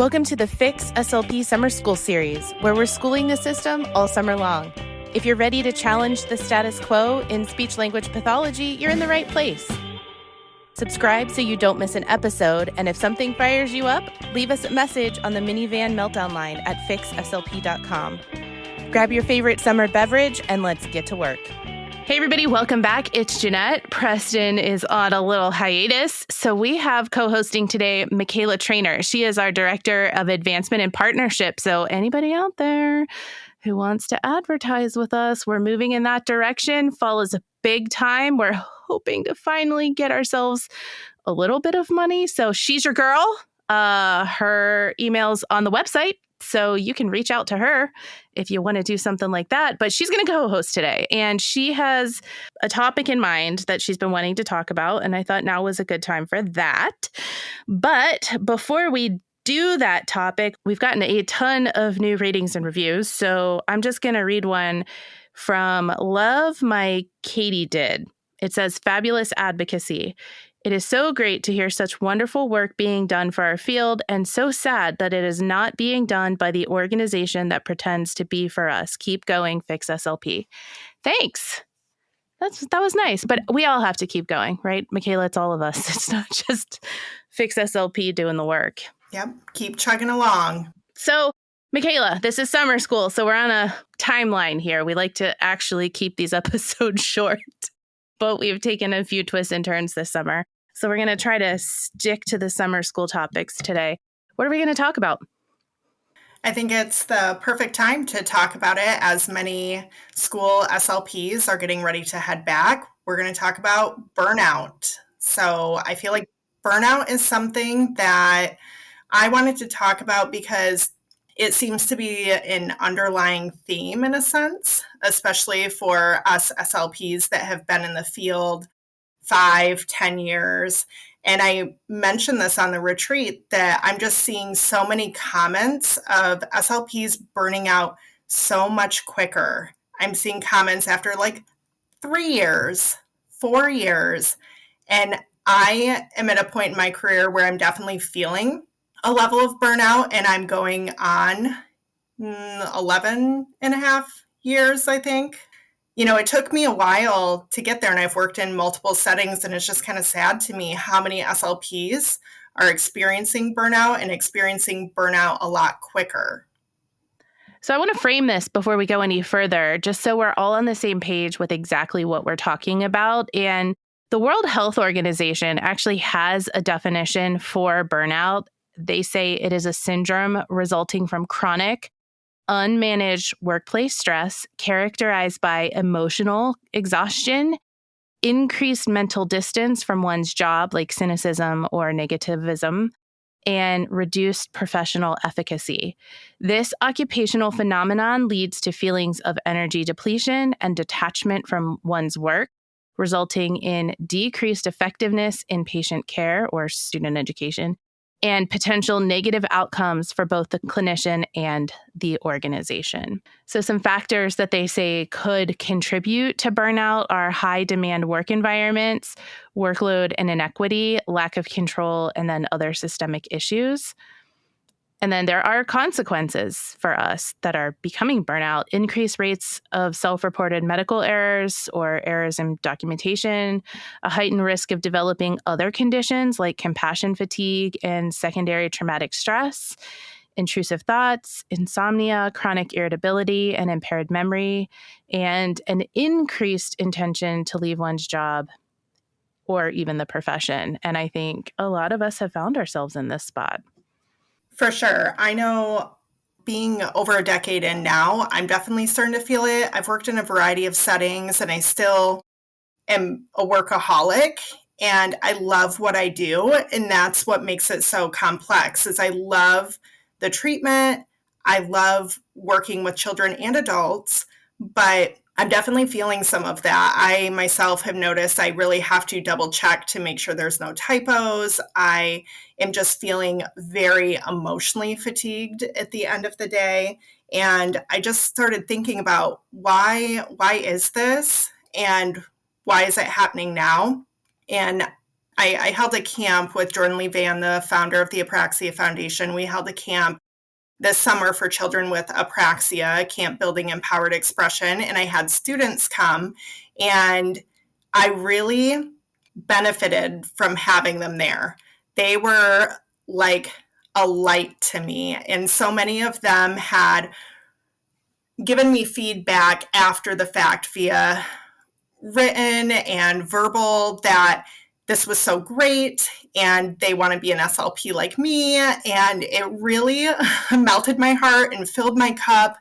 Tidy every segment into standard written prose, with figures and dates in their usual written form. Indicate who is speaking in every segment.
Speaker 1: Welcome to the Fix SLP Summer School Series, where we're schooling the system all summer long. If you're ready to challenge the status quo in speech-language pathology, you're in the right place. Subscribe so you don't miss an episode, and if something fires you up, leave us a message on the minivan meltdown line at fixslp.com. Grab your favorite summer beverage, and let's get to work. Hey everybody, welcome back. It's Jeanette. Preston is on a little hiatus, so we have co-hosting today Mikayla Treynor. She is our Director of Advancement and Partnership, so anybody out there who wants to advertise with us, we're moving in that direction. Fall is a big time. We're hoping to finally get ourselves a little bit of money, so she's your girl. Her email's on the website, so you can reach out to her if you want to do something like that. But she's going to co-host today, and she has a topic in mind that she's been wanting to talk about, and I thought now was a good time for that. But before we do that topic, we've gotten a ton of new ratings and reviews, so I'm just going to read one from Love My Katie Did. It says, "Fabulous advocacy. It is so great to hear such wonderful work being done for our field, and so sad that it is not being done by the organization that pretends to be for us. Keep going, Fix SLP." Thanks. That was nice, but we all have to keep going, right? Mikayla, it's all of us. It's not just Fix SLP doing the work.
Speaker 2: Yep, keep chugging along.
Speaker 1: So, Mikayla, this is summer school, so we're on a timeline here. We like to actually keep these episodes short, but we've taken a few twists and turns this summer. So we're going to try to stick to the summer school topics today. What are we going to talk about?
Speaker 2: I think it's the perfect time to talk about it, as many school SLPs are getting ready to head back. We're going to talk about burnout. So I feel like burnout is something that I wanted to talk about because it seems to be an underlying theme in a sense, especially for us SLPs that have been in the field 5-10 years. And I mentioned this on the retreat that I'm just seeing so many comments of SLPs burning out so much quicker. I'm seeing comments after like 3 years, 4 years. And I am at a point in my career where I'm definitely feeling a level of burnout, and I'm going on 11 and a half years, I think. You know, it took me a while to get there, and I've worked in multiple settings, and it's just kind of sad to me how many SLPs are experiencing burnout and experiencing burnout a lot quicker.
Speaker 1: So I want to frame this before we go any further, just so we're all on the same page with exactly what we're talking about. And the World Health Organization actually has a definition for burnout. They say it is a syndrome resulting from chronic, unmanaged workplace stress characterized by emotional exhaustion, increased mental distance from one's job, like cynicism or negativism, and reduced professional efficacy. This occupational phenomenon leads to feelings of energy depletion and detachment from one's work, resulting in decreased effectiveness in patient care or student education, and potential negative outcomes for both the clinician and the organization. So some factors that they say could contribute to burnout are high demand work environments, workload and inequity, lack of control, and then other systemic issues. And then there are consequences for us that are becoming burnout: increased rates of self-reported medical errors or errors in documentation, a heightened risk of developing other conditions like compassion fatigue and secondary traumatic stress, intrusive thoughts, insomnia, chronic irritability, and impaired memory, and an increased intention to leave one's job or even the profession. And I think a lot of us have found ourselves in this spot.
Speaker 2: For sure. I know, being over a decade in now, I'm definitely starting to feel it. I've worked in a variety of settings, and I still am a workaholic, and I love what I do. And that's what makes it so complex, is I love the treatment. I love working with children and adults, but I'm definitely feeling some of that. I myself have noticed I really have to double check to make sure there's no typos. I am just feeling very emotionally fatigued at the end of the day. And I just started thinking about why is this, and why is it happening now? And I held a camp with Jordan Lee Van, the founder of the Apraxia Foundation. We held a camp this summer for children with apraxia, Camp Building Empowered Expression, and I had students come, and I really benefited from having them there. They were like a light to me, and so many of them had given me feedback after the fact via written and verbal that this was so great and they want to be an SLP like me. And it really melted my heart and filled my cup.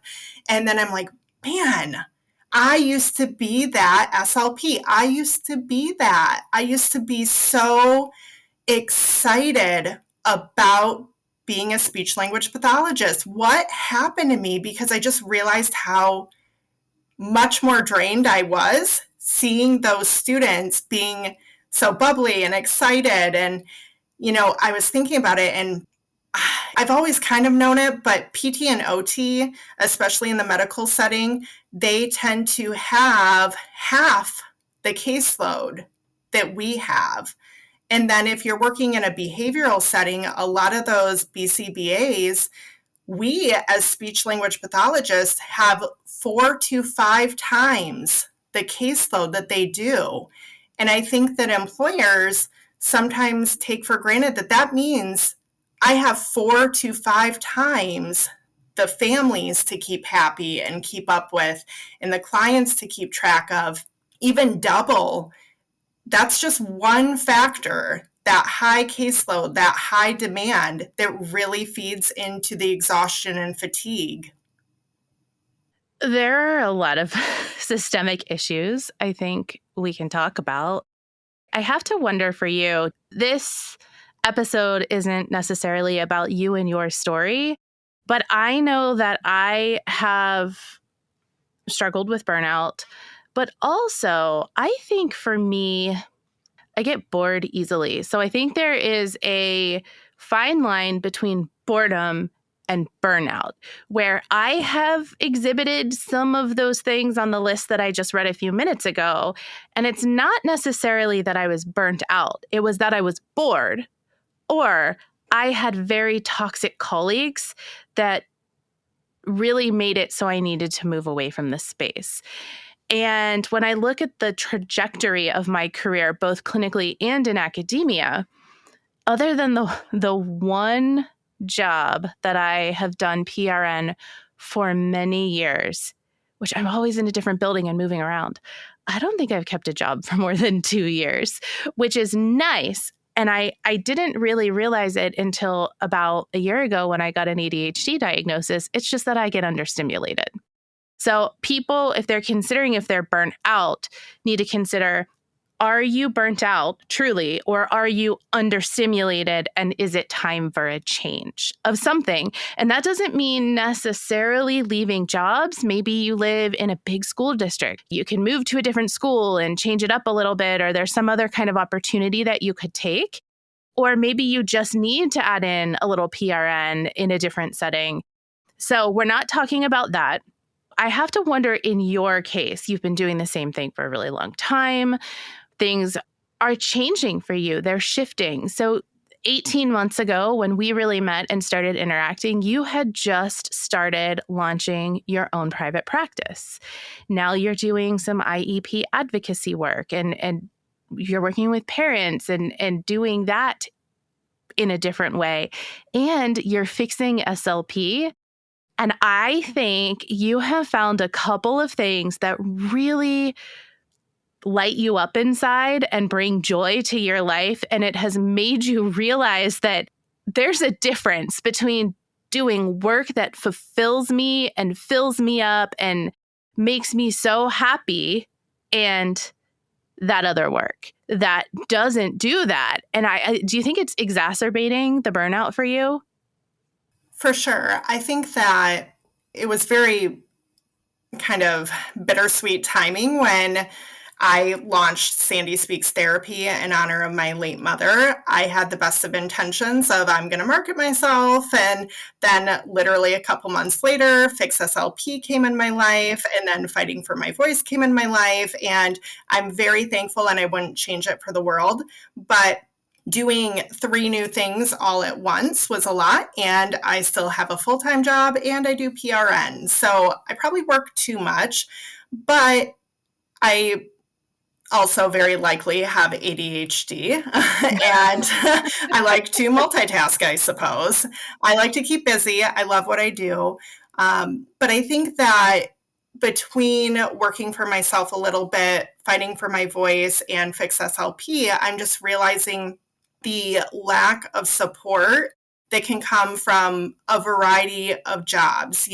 Speaker 2: And then I'm like, man, I used to be that SLP. I used to be that. I used to be so excited about being a speech language pathologist. What happened to me? Because I just realized how much more drained I was seeing those students being so bubbly and excited. And, I was thinking about it, and I've always kind of known it, but PT and OT, especially in the medical setting, they tend to have half the caseload that we have. And then if you're working in a behavioral setting, a lot of those BCBAs, we as speech language pathologists have 4 to 5 times the caseload that they do. And I think that employers sometimes take for granted that that means I have 4 to 5 times the families to keep happy and keep up with, and the clients to keep track of, even double. That's just one factor, that high caseload, that high demand that really feeds into the exhaustion and fatigue.
Speaker 1: There are a lot of systemic issues I think we can talk about. I have to wonder for you, this episode isn't necessarily about you and your story, but I know that I have struggled with burnout. But also, I think for me, I get bored easily. So I think there is a fine line between boredom and burnout, where I have exhibited some of those things on the list that I just read a few minutes ago. And it's not necessarily that I was burnt out, it was that I was bored, or I had very toxic colleagues that really made it so I needed to move away from this space. And when I look at the trajectory of my career, both clinically and in academia, other than the one job that I have done PRN for many years, which I'm always in a different building and moving around, I don't think I've kept a job for more than 2 years, which is nice. And I didn't really realize it until about a year ago when I got an ADHD diagnosis. It's just that I get understimulated. So people, if they're considering if they're burnt out, need to consider, are you burnt out truly, or are you understimulated, and is it time for a change of something? And that doesn't mean necessarily leaving jobs. Maybe you live in a big school district. You can move to a different school and change it up a little bit, or there's some other kind of opportunity that you could take. Or maybe you just need to add in a little PRN in a different setting. So we're not talking about that. I have to wonder, in your case, you've been doing the same thing for a really long time. Things are changing for you. They're shifting. So 18 months ago, when we really met and started interacting, you had just started launching your own private practice. Now you're doing some IEP advocacy work, and you're working with parents and doing that in a different way. And you're fixing SLP. And I think you have found a couple of things that really light you up inside and bring joy to your life. And it has made you realize that there's a difference between doing work that fulfills me and fills me up and makes me so happy, and that other work that doesn't do that. And do you think it's exacerbating the burnout for you?
Speaker 2: For sure. I think that it was very kind of bittersweet timing when I launched Sandy Speaks Therapy in honor of my late mother. I had the best of intentions of I'm going to market myself. And then literally a couple months later, Fix SLP came in my life, and then Fighting for My Voice came in my life. And I'm very thankful, and I wouldn't change it for the world. But doing 3 new things all at once was a lot, and I still have a full-time job and I do PRN. So I probably work too much, but I also very likely have ADHD and I like to multitask, I suppose. I like to keep busy. I love what I do. But I think that between working for myself a little bit, Fighting for My Voice, and Fix SLP, I'm just realizing the lack of support that can come from a variety of jobs.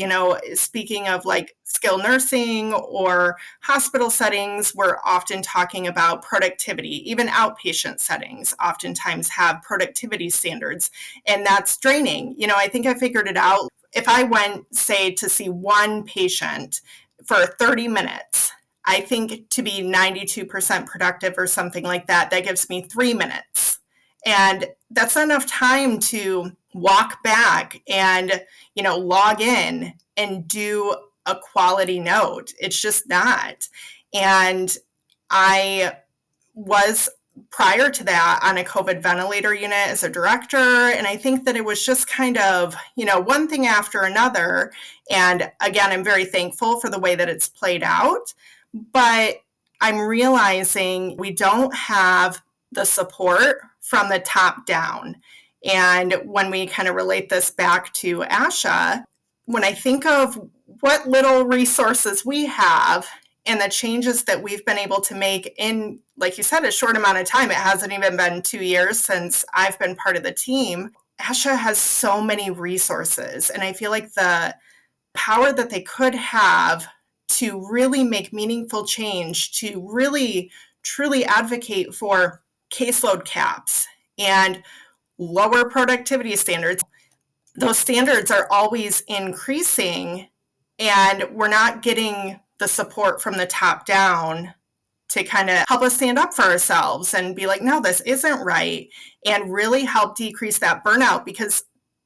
Speaker 2: Speaking of like skilled nursing or hospital settings, we're often talking about productivity. Even outpatient settings oftentimes have productivity standards, and that's draining. I think I figured it out. If I went, say, to see one patient for 30 minutes, I think to be 92% productive or something like that, that gives me 3 minutes. And that's not enough time to walk back and, log in and do a quality note. It's just not. And I was prior to that on a COVID ventilator unit as a director. And I think that it was just kind of, one thing after another. And again, I'm very thankful for the way that it's played out. But I'm realizing we don't have the support from the top down. And when we kind of relate this back to ASHA, when I think of what little resources we have and the changes that we've been able to make in, like you said, a short amount of time, it hasn't even been 2 years since I've been part of the team. ASHA has so many resources, and I feel like the power that they could have to really make meaningful change, to really truly advocate for caseload caps and lower productivity standards. Those standards are always increasing, and we're not getting the support from the top down to kind of help us stand up for ourselves and be like, no, this isn't right, and really help decrease that burnout, because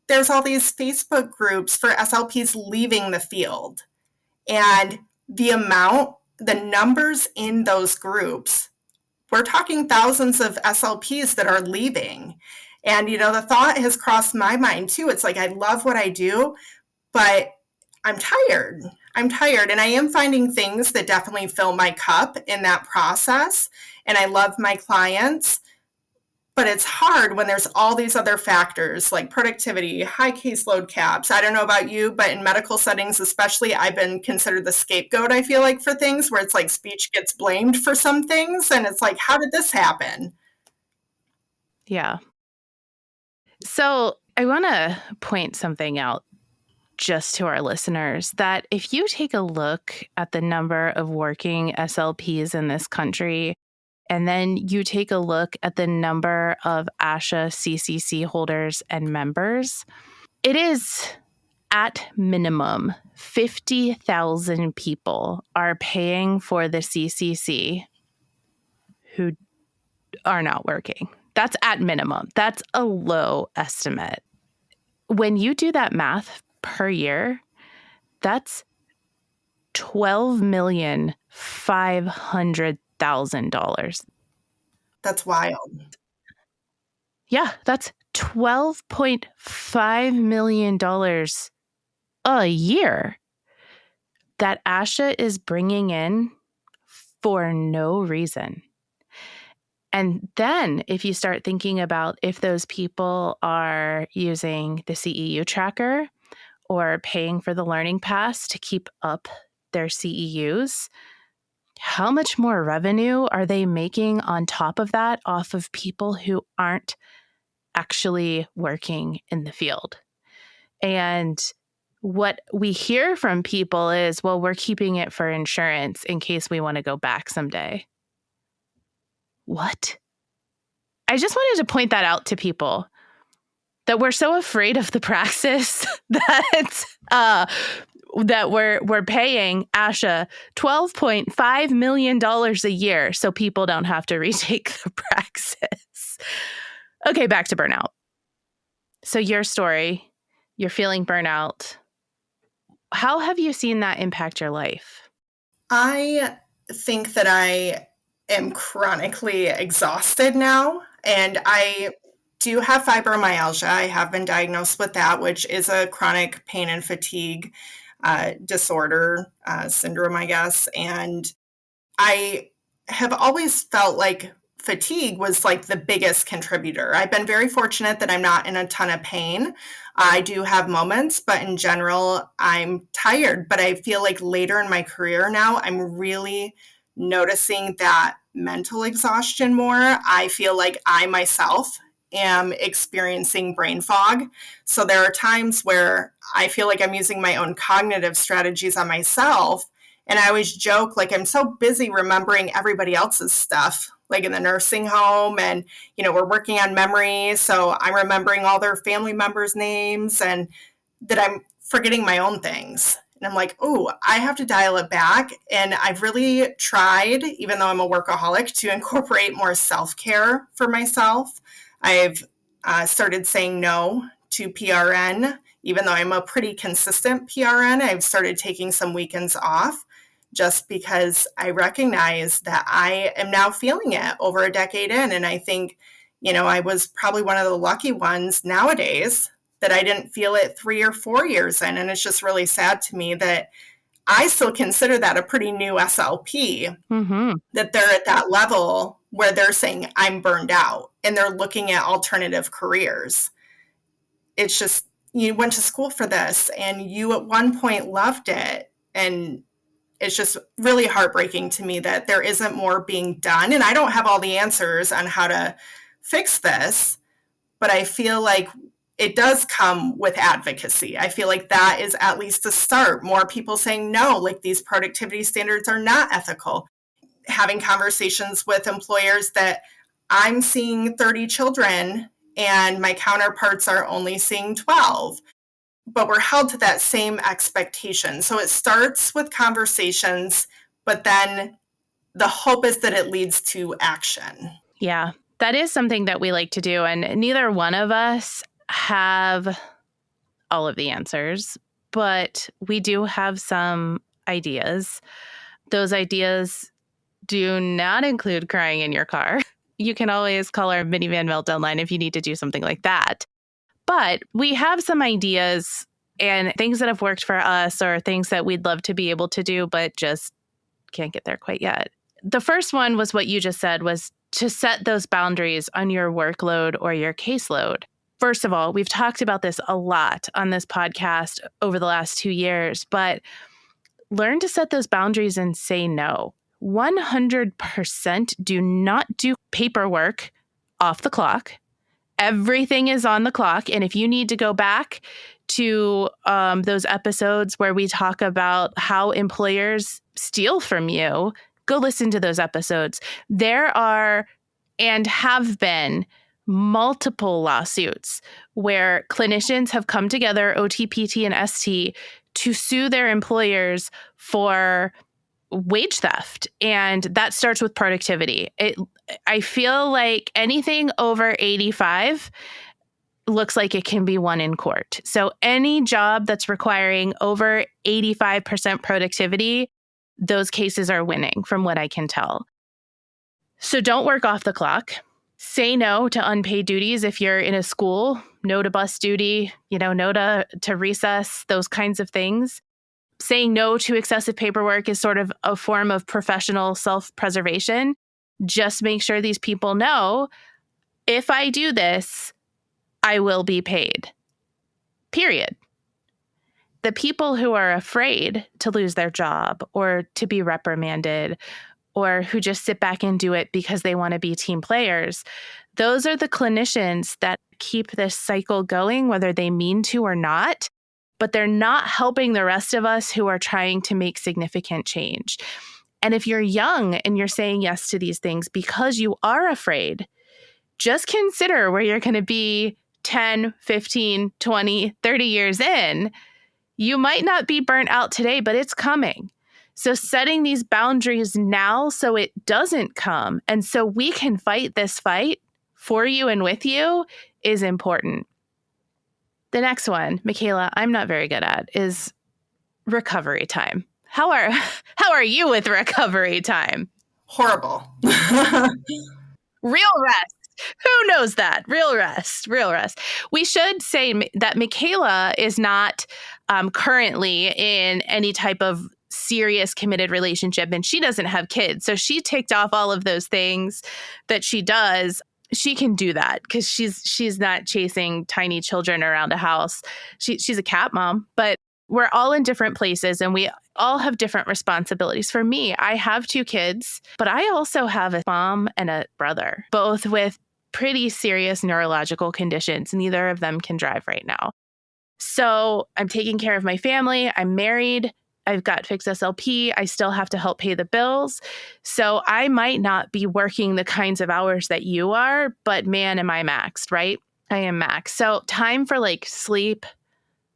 Speaker 2: there's all these Facebook groups for SLPs leaving the field. And the numbers in those groups, we're talking thousands of SLPs that are leaving. And, the thought has crossed my mind too. It's like, I love what I do, but I'm tired. And I am finding things that definitely fill my cup in that process. And I love my clients, but it's hard when there's all these other factors like productivity, high caseload caps. I don't know about you, but in medical settings, especially, I've been considered the scapegoat, I feel like, for things where it's like speech gets blamed for some things. And it's like, how did this happen?
Speaker 1: Yeah. So I want to point something out just to our listeners, that if you take a look at the number of working SLPs in this country, and then you take a look at the number of ASHA CCC holders and members, it is at minimum 50,000 people are paying for the CCC who are not working. That's at minimum. That's a low estimate. When you do that math per year, that's $12,500,000.
Speaker 2: That's wild.
Speaker 1: Yeah, that's $12.5 million a year that ASHA is bringing in for no reason. And then if you start thinking about if those people are using the CEU tracker or paying for the learning pass to keep up their CEUs, how much more revenue are they making on top of that off of people who aren't actually working in the field? And what we hear from people is, well, we're keeping it for insurance in case we want to go back someday. What? I just wanted to point that out to people. that we're so afraid of the praxis that we're paying Asha $12.5 million a year so people don't have to retake the praxis. Okay, back to burnout. So your story, you're feeling burnout. How have you seen that impact your life?
Speaker 2: I think that I am chronically exhausted now, and I do have fibromyalgia. I have been diagnosed with that, which is a chronic pain and fatigue disorder, syndrome, I guess. And I have always felt like fatigue was like the biggest contributor. I've been very fortunate that I'm not in a ton of pain. I do have moments, but in general, I'm tired. But I feel like later in my career now, I'm really noticing that mental exhaustion more. I feel like I myself am experiencing brain fog. So there are times where I feel like I'm using my own cognitive strategies on myself. And I always joke, like, I'm so busy remembering everybody else's stuff, like in the nursing home. And, we're working on memory. So I'm remembering all their family members' names and that I'm forgetting my own things. And I'm like, oh, I have to dial it back. And I've really tried, even though I'm a workaholic, to incorporate more self-care for myself. I've started saying no to PRN. Even though I'm a pretty consistent PRN, I've started taking some weekends off just because I recognize that I am now feeling it over a decade in. And I think, I was probably one of the lucky ones nowadays that I didn't feel it 3 or 4 years in. And it's just really sad to me that I still consider that a pretty new SLP, that they're at that level where they're saying, I'm burned out, and they're looking at alternative careers. It's just, you went to school for this and you at one point loved it. And it's just really heartbreaking to me that there isn't more being done. And I don't have all the answers on how to fix this, but I feel like it does come with advocacy. I feel like that is at least a start. More people saying no, like these productivity standards are not ethical. Having conversations with employers that I'm seeing 30 children and my counterparts are only seeing 12. But we're held to that same expectation. So it starts with conversations, but then the hope is that it leads to action.
Speaker 1: Yeah, that is something that we like to do. And neither one of us have all of the answers, but we do have some ideas. Those ideas do not include crying in your car. You can always call our minivan meltdown line if you need to do something like that. But we have some ideas and things that have worked for us or things that we'd love to be able to do, but just can't get there quite yet. The first one was what you just said, was to set those boundaries on your workload or your caseload. First of all, we've talked about this a lot on this podcast over the last 2 years, but learn to set those boundaries and say no. 100% do not do paperwork off the clock. Everything is on the clock. And if you need to go back to those episodes where we talk about how employers steal from you, go listen to those episodes. There are and have been multiple lawsuits where clinicians have come together, OT, PT, and ST, to sue their employers for wage theft. And that starts with productivity. I feel like anything over 85 looks like it can be won in court. So any job that's requiring over 85% productivity, those cases are winning from what I can tell. So don't work off the clock. Say no to unpaid duties if you're in a school, no to bus duty, no to recess, those kinds of things. Saying no to excessive paperwork is sort of a form of professional self-preservation. Just make sure these people know, if I do this, I will be paid. Period. The people who are afraid to lose their job or to be reprimanded or who just sit back and do it because they want to be team players, those are the clinicians that keep this cycle going, whether they mean to or not. But they're not helping the rest of us who are trying to make significant change. And if you're young and you're saying yes to these things because you are afraid, just consider where you're going to be 10, 15, 20, 30 years in, you might not be burnt out today, but it's coming. So setting these boundaries now so it doesn't come and so we can fight this fight for you and with you is important. The next one, Mikayla, I'm not very good at is recovery time. How are you with recovery time?
Speaker 2: Horrible.
Speaker 1: Real rest. Who knows that? Real rest. We should say that Mikayla is not currently in any type of serious committed relationship, and she doesn't have kids. So she ticked off all of those things that she does. She can do that because she's not chasing tiny children around a house. She's a cat mom, but we're all in different places and we all have different responsibilities. For me, I have 2 kids, but I also have a mom and a brother, both with pretty serious neurological conditions. Neither of them can drive right now. So I'm taking care of my family. I'm married. I've got fixed SLP. I still have to help pay the bills. So I might not be working the kinds of hours that you are, but man, am I maxed, right? I am maxed. So time for like sleep,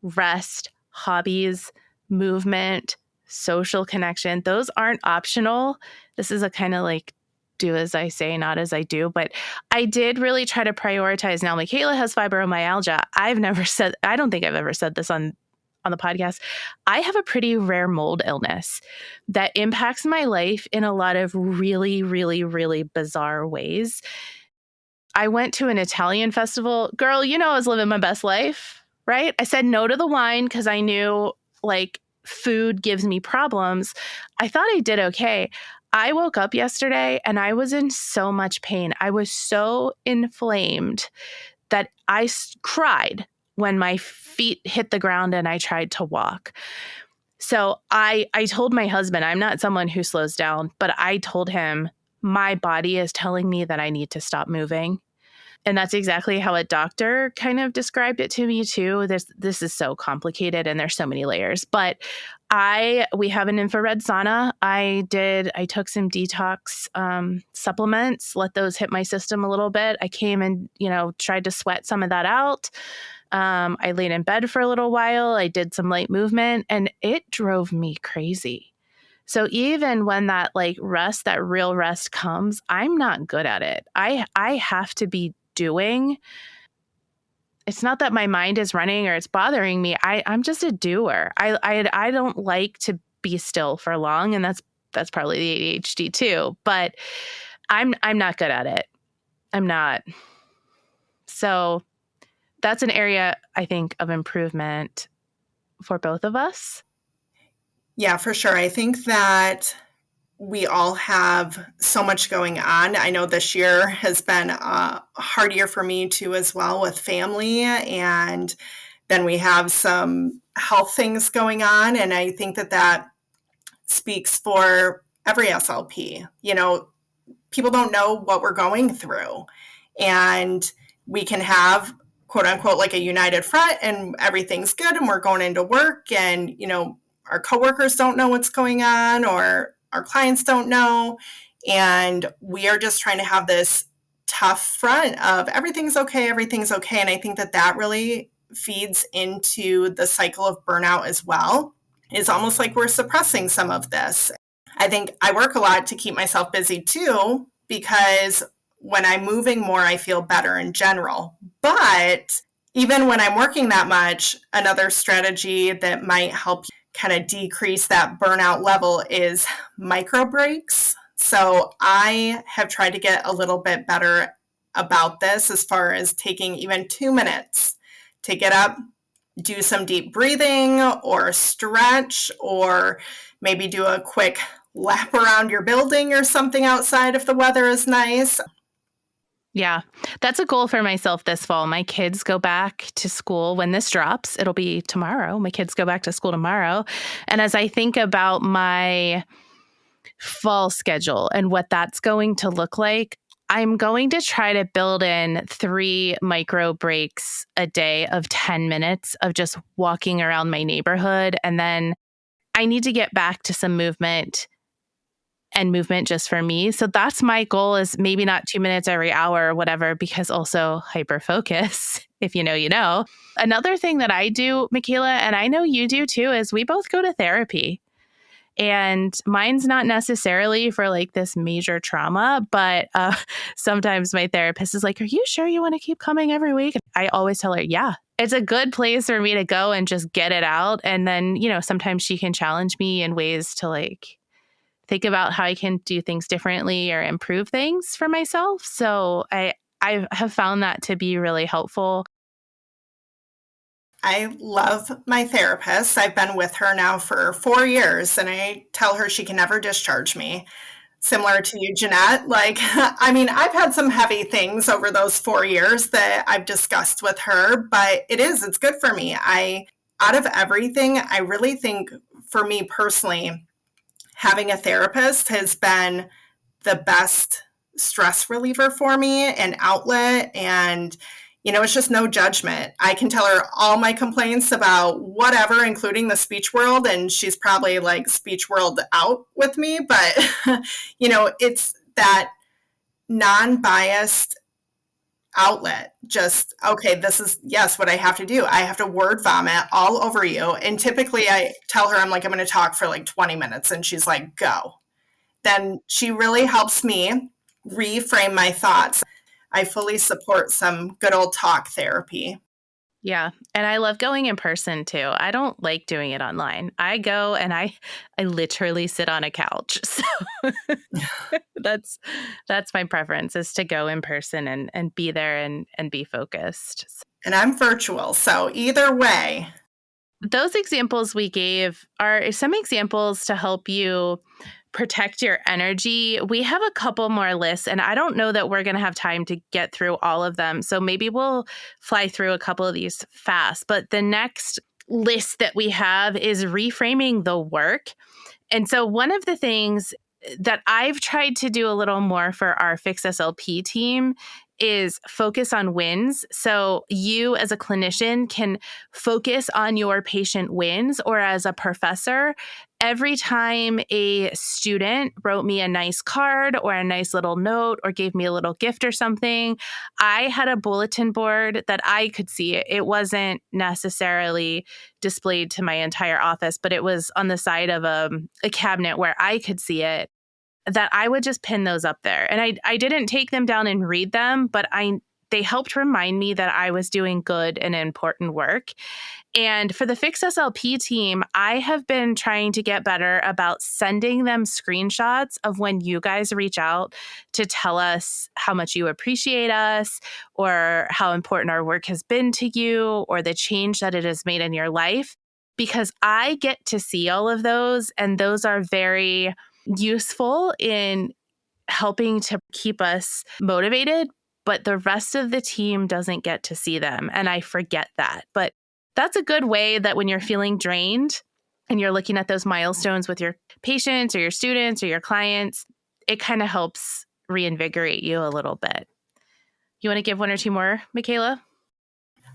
Speaker 1: rest, hobbies, movement, social connection, those aren't optional. This is a kind of like do as I say, not as I do. But I did really try to prioritize. Now, Mikayla has fibromyalgia. I don't think I've ever said this on the podcast. I have a pretty rare mold illness that impacts my life in a lot of really, really, really bizarre ways. I went to an Italian festival. Girl, I was living my best life, right? I said no to the wine because I knew like food gives me problems. I thought I did okay. I woke up yesterday and I was in so much pain. I was so inflamed that I cried when my feet hit the ground and I tried to walk. So I told my husband, I'm not someone who slows down, but I told him, my body is telling me that I need to stop moving. And that's exactly how a doctor kind of described it to me too. This is so complicated and there's so many layers. But we have an infrared sauna. I took some detox supplements, let those hit my system a little bit. I came and, tried to sweat some of that out. I laid in bed for a little while. I did some light movement and it drove me crazy. So even when that real rest comes, I'm not good at it. I have to be doing. It's not that my mind is running or it's bothering me. I'm just a doer. I don't like to be still for long, and that's probably the ADHD too. But I'm not good at it. I'm not. So that's an area I think of improvement for both of us.
Speaker 2: Yeah, for sure. I think that we all have so much going on. I know this year has been a hard year for me too, as well, with family. And then we have some health things going on. And I think that speaks for every SLP. People don't know what we're going through. And we can have, quote unquote, like a united front and everything's good and we're going into work and, our coworkers don't know what's going on or our clients don't know. And we are just trying to have this tough front of everything's okay. And I think that really feeds into the cycle of burnout as well. It's almost like we're suppressing some of this. I think I work a lot to keep myself busy too, because when I'm moving more, I feel better in general. But even when I'm working that much, another strategy that might help kind of decrease that burnout level is micro breaks. So I have tried to get a little bit better about this as far as taking even 2 minutes to get up, do some deep breathing or stretch, or maybe do a quick lap around your building or something outside if the weather is nice.
Speaker 1: Yeah, that's a goal for myself this fall. My kids go back to school when this drops. It'll be tomorrow. My kids go back to school tomorrow. And as I think about my fall schedule and what that's going to look like, I'm going to try to build in 3 micro breaks a day of 10 minutes of just walking around my neighborhood. And then I need to get back to some movement and movement just for me. So that's my goal, is maybe not 2 minutes every hour or whatever, because also hyper focus If you know, you know. Another thing that I do, Mikayla, and I know you do too, is we both go to therapy. And mine's not necessarily for like this major trauma, but sometimes my therapist is like, "Are you sure you want to keep coming every week?" I always tell her, yeah, it's a good place for me to go and just get it out. And then, sometimes she can challenge me in ways to like think about how I can do things differently or improve things for myself. So I have found that to be really helpful.
Speaker 2: I love my therapist. I've been with her now for 4 years, and I tell her she can never discharge me. Similar to you, Jeanette. Like, I mean, I've had some heavy things over those 4 years that I've discussed with her, but it's good for me. Out of everything, I really think for me personally, having a therapist has been the best stress reliever for me, an outlet. And it's just no judgment. I can tell her all my complaints about whatever, including the speech world, and she's probably like speech world out with me. But it's that non-biased outlet. Just, okay, this is, yes, what I have to do. I have to word vomit all over you. And typically I tell her, I'm like, I'm going to talk for like 20 minutes. And she's like, go. Then she really helps me reframe my thoughts. I fully support some good old talk therapy.
Speaker 1: Yeah. And I love going in person too. I don't like doing it online. I go and I literally sit on a couch. So that's my preference, is to go in person and be there and be focused.
Speaker 2: And I'm virtual. So either way.
Speaker 1: Those examples we gave are some examples to help you protect your energy. We have a couple more lists, and I don't know that we're going to have time to get through all of them. So maybe we'll fly through a couple of these fast. But the next list that we have is reframing the work. And so one of the things that I've tried to do a little more for our Fix SLP team is focus on wins. So you as a clinician can focus on your patient wins, or as a professor, every time a student wrote me a nice card or a nice little note or gave me a little gift or something, I had a bulletin board that I could see. It wasn't necessarily displayed to my entire office, but it was on the side of a cabinet where I could see it, that I would just pin those up there. And I didn't take them down and read them, but they helped remind me that I was doing good and important work. And for the Fix SLP team, I have been trying to get better about sending them screenshots of when you guys reach out to tell us how much you appreciate us, or how important our work has been to you, or the change that it has made in your life, because I get to see all of those, and those are very useful in helping to keep us motivated, but the rest of the team doesn't get to see them. And I forget that. But that's a good way that when you're feeling drained and you're looking at those milestones with your patients or your students or your clients, it kind of helps reinvigorate you a little bit. You want to give one or two more, Mikayla?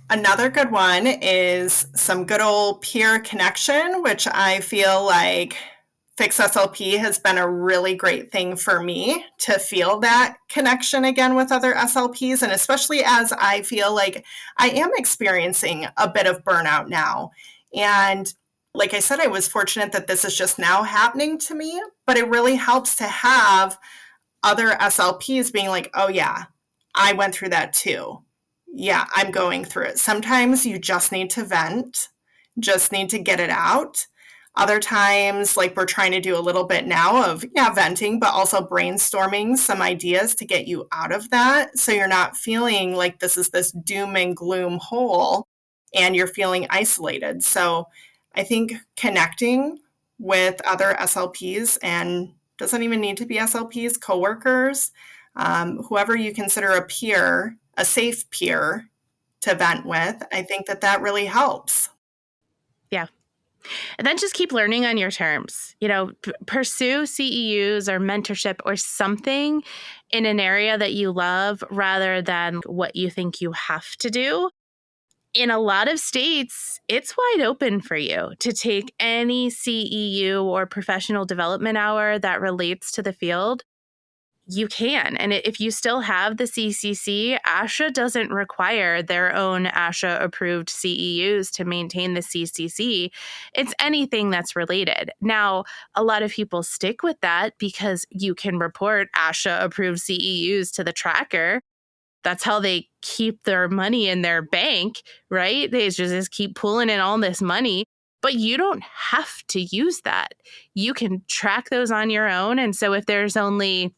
Speaker 2: Another good one is some good old peer connection, which I feel like Fix SLP has been a really great thing for me to feel that connection again with other SLPs. And especially as I feel like I am experiencing a bit of burnout now. And like I said, I was fortunate that this is just now happening to me, but it really helps to have other SLPs being like, oh yeah, I went through that too. Yeah, I'm going through it. Sometimes you just need to vent, just need to get it out. Other times, like we're trying to do a little bit now of, venting, but also brainstorming some ideas to get you out of that. So you're not feeling like this is this doom and gloom hole and you're feeling isolated. So I think connecting with other SLPs, and doesn't even need to be SLPs, coworkers, whoever you consider a peer, a safe peer to vent with, I think that really helps.
Speaker 1: Yeah. And then just keep learning on your terms. Pursue CEUs or mentorship or something in an area that you love, rather than what you think you have to do. In a lot of states, it's wide open for you to take any CEU or professional development hour that relates to the field. you can. And if you still have the CCC, ASHA doesn't require their own ASHA-approved CEUs to maintain the CCC. It's anything that's related. Now, a lot of people stick with that because you can report ASHA-approved CEUs to the tracker. That's how they keep their money in their bank, right? They just keep pulling in all this money. But you don't have to use that. You can track those on your own. And so if there's only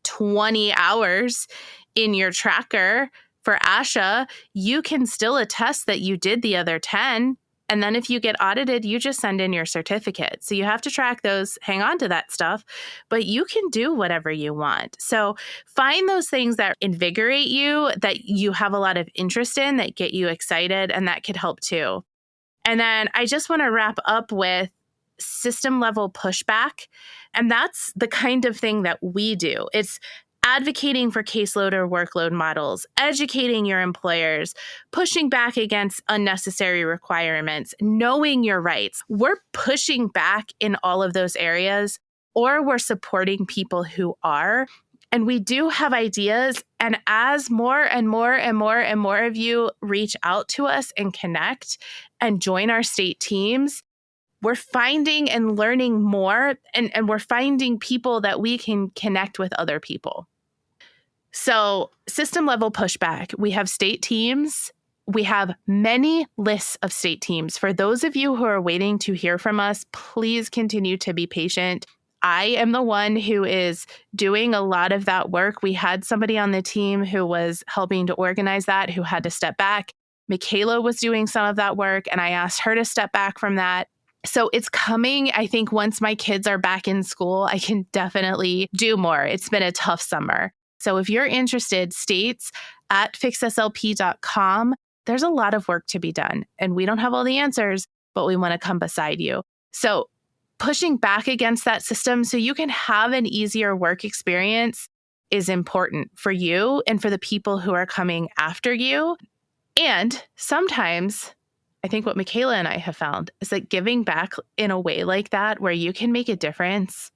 Speaker 1: 20 hours in your tracker for ASHA, you can still attest that you did the other 10. And then if you get audited, you just send in your certificate. So you have to track those, hang on to that stuff, but you can do whatever you want. So find those things that invigorate you, that you have a lot of interest in, that get you excited, and that could help too. And then I just want to wrap up with system level pushback. And that's the kind of thing that we do. It's advocating for caseload or workload models, educating your employers, pushing back against unnecessary requirements, knowing your rights. We're pushing back in all of those areas, or we're supporting people who are. And we do have ideas. And as more and more and more and more of you reach out to us and connect and join our state teams, we're finding and learning more, and we're finding people that we can connect with other people. So system level pushback, we have state teams. We have many lists of state teams. For those of you who are waiting to hear from us, please continue to be patient. I am the one who is doing a lot of that work. We had somebody on the team who was helping to organize that, who had to step back. Mikayla was doing some of that work, and I asked her to step back from that. So it's coming. I think once my kids are back in school, I can definitely do more. It's been a tough summer. So if you're interested, states at fixslp.com, there's a lot of work to be done. And we don't have all the answers, but we want to come beside you. So pushing back against that system so you can have an easier work experience is important for you and for the people who are coming after you. And sometimes I think what Mikayla and I have found is that giving back in a way like that, where you can make a difference,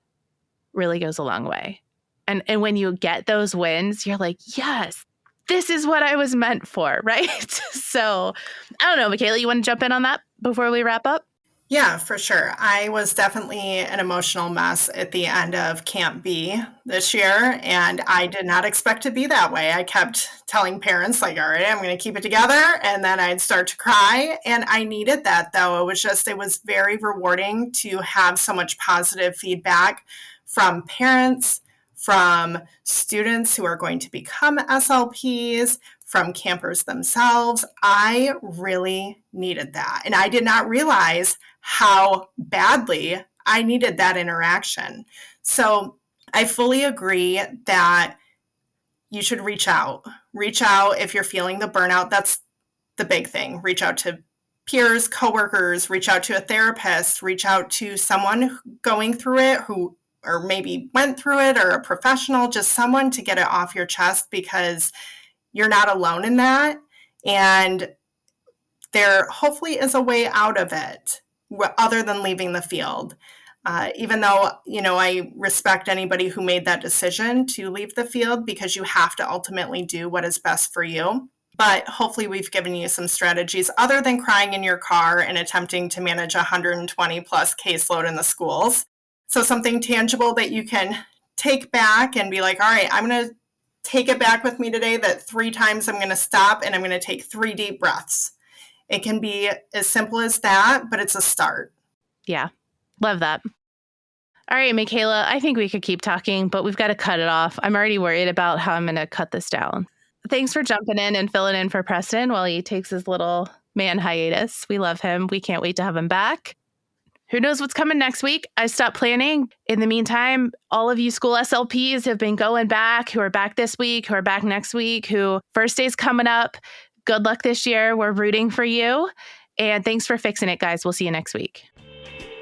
Speaker 1: really goes a long way. And when you get those wins, you're like, yes, this is what I was meant for, right? So I don't know, Mikayla, you want to jump in on that before we wrap up?
Speaker 2: Yeah, for sure. I was definitely an emotional mess at the end of Camp B this year, and I did not expect to be that way. I kept telling parents, like, all right, I'm going to keep it together, and then I'd start to cry, and I needed that, though. It was very rewarding to have so much positive feedback from parents, from students who are going to become SLPs, from campers themselves. I really needed that, and I did not realize how badly I needed that interaction. So I fully agree that you should reach out. Reach out if you're feeling the burnout. That's the big thing. Reach out to peers, coworkers, reach out to a therapist, reach out to someone going through it who, or maybe went through it, or a professional, just someone to get it off your chest, because you're not alone in that. And there hopefully is a way out of it other than leaving the field. Even though, I respect anybody who made that decision to leave the field, because you have to ultimately do what is best for you. But hopefully we've given you some strategies other than crying in your car and attempting to manage 120 plus caseload in the schools. So something tangible that you can take back and be like, all right, I'm going to take it back with me today, that 3 times I'm going to stop and I'm going to take 3 deep breaths. It can be as simple as that, but it's a start.
Speaker 1: Yeah, love that. All right, Mikayla, I think we could keep talking, but we've got to cut it off. I'm already worried about how I'm going to cut this down. Thanks for jumping in and filling in for Preston while he takes his little man hiatus. We love him. We can't wait to have him back. Who knows what's coming next week? I stopped planning. In the meantime, all of you school SLPs have been going back, who are back this week, who are back next week, who first day's coming up. Good luck this year. We're rooting for you. And thanks for fixing it, guys. We'll see you next week.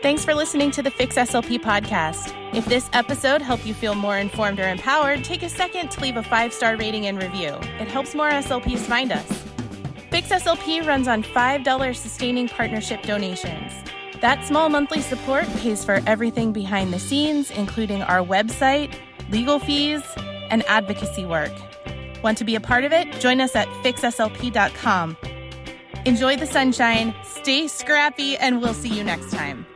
Speaker 3: Thanks for listening to the Fix SLP podcast. If this episode helped you feel more informed or empowered, take a second to leave a 5-star rating and review. It helps more SLPs find us. Fix SLP runs on $5 sustaining partnership donations. That small monthly support pays for everything behind the scenes, including our website,
Speaker 1: legal fees, and advocacy work. Want to be a part of it? Join us at fixslp.com. Enjoy the sunshine, stay scrappy, and we'll see you next time.